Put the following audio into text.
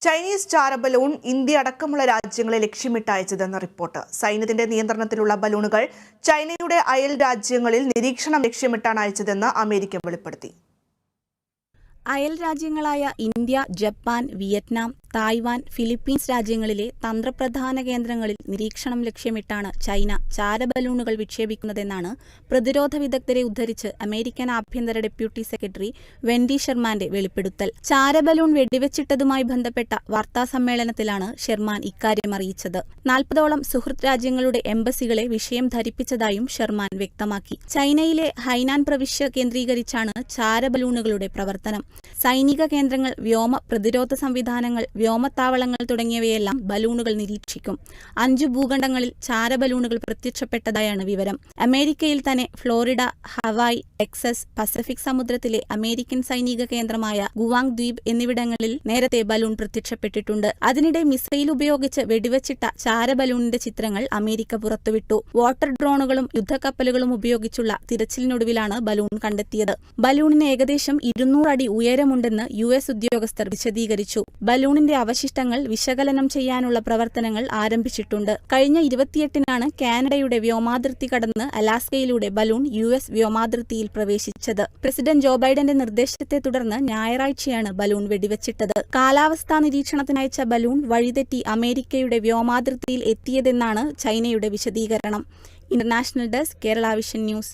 Chinese ചാര balloon India അടക്കമുള്ള രാജ്യങ്ങളെ ലക്ഷ്യമിട്ടയച്ചതെന്ന റിപ്പോർട്ട്. സൈന്യത്തിന്റെ നിയന്ത്രണത്തിലുള്ള ബലൂണുകൾ ചൈനയുടെ അയൽ രാജ്യങ്ങളിൽ നിരീക്ഷണം ലക്ഷ്യമിട്ടാണ് അയച്ചതെന്ന് അമേരിക്ക വെളിപ്പെടുത്തി. അയൽ രാജ്യങ്ങളായ India, Japan, Vietnam, Taiwan, Philippines രാജ്യങ്ങളിലെ തന്ത്രപ്രധാന കേന്ദ്രങ്ങളിൽ നിരീക്ഷണം ലക്ഷ്യമിട്ടാണ് ചൈന ചാരബലൂണുകൾ വിക്ഷേപിക്കുന്നതെന്നാണ് പ്രതിരോധ വിദഗ്ധരെ ഉദ്ധരിച്ച് അമേരിക്കൻ ആഭ്യന്തര ഡെപ്യൂട്ടി സെക്രട്ടറി വെൻഡി ഷെർമാന്റെ വെളിപ്പെടുത്തൽ. ചാരബലൂൺ വെടിവെച്ചിട്ടതുമായി ബന്ധപ്പെട്ട വാർത്താസമ്മേളനത്തിലാണ് ഷെർമാൻ ഇക്കാര്യം അറിയിച്ചത്. 40ഓളം സുഹൃത്ത് രാജ്യങ്ങളുടെ എംബസികളെ വിഷയം ധരിപ്പിച്ചതായും ഷെർമാൻ വ്യക്തമാക്കി. ചൈനയിലെ ഹൈനാൻ പ്രവിശ്യ കേന്ദ്രീകരിച്ചാണ് ചാരബലൂണുകളുടെ പ്രവർത്തനം. സൈനിക കേന്ദ്രങ്ങൾ, വ്യോമ പ്രതിരോധ സംവിധാനങ്ങൾ, വ്യോമത്താവളങ്ങൾ തുടങ്ങിയവയെല്ലാം ബലൂണുകൾ നിരീക്ഷിക്കും. 5 ഭൂഖണ്ഡങ്ങളിൽ ചാരബലൂണുകൾ പ്രത്യക്ഷപ്പെട്ടതായാണ് വിവരം. അമേരിക്കയിൽ തന്നെ ഫ്ലോറിഡ, ഹവായ്, ടെക്സസ്, പസഫിക് സമുദ്രത്തിലെ അമേരിക്കൻ സൈനിക കേന്ദ്രമായ ഗുവാങ് ദ്വീപ് എന്നിവിടങ്ങളിൽ നേരത്തെ ബലൂൺ പ്രത്യക്ഷപ്പെട്ടിട്ടുണ്ട്. അതിനിടെ മിസൈൽ ഉപയോഗിച്ച് വെടിവെച്ചിട്ട ചാരബലൂണിന്റെ ചിത്രങ്ങൾ അമേരിക്ക പുറത്തുവിട്ടു. വാട്ടർ ഡ്രോണുകളും യുദ്ധക്കപ്പലുകളും ഉപയോഗിച്ചുള്ള തിരച്ചിലിനൊടുവിലാണ് ബലൂൺ കണ്ടെത്തിയത്. ബലൂണിന് ഏകദേശം 200 അടി ഉയരമുണ്ടെന്ന് US ഉദ്യോഗസ്ഥർ വിശദീകരിച്ചു. ബലൂണിന്റെ അവശിഷ്ടങ്ങൾ വിശകലനം ചെയ്യാനുള്ള പ്രവർത്തനങ്ങൾ ആരംഭിച്ചിട്ടുണ്ട്. കഴിഞ്ഞ 28-നാണ് കാനഡയുടെ വ്യോമാതിർത്തി കടന്ന് അലാസ്കയിലൂടെ ബലൂൺ US വ്യോമാതിർത്തിയിൽ പ്രവേശിച്ചത്. പ്രസിഡന്റ് ജോ ബൈഡന്റെ നിർദ്ദേശത്തെ തുടർന്ന് ഞായറാഴ്ചയാണ് ബലൂൺ വെടിവെച്ചിട്ടത്. കാലാവസ്ഥാ നിരീക്ഷണത്തിനയച്ച ബലൂൺ വഴിതെറ്റി അമേരിക്കയുടെ വ്യോമാതിർത്തിയിൽ എത്തിയതെന്നാണ് ചൈനയുടെ വിശദീകരണം. International desk, Kerala vision news.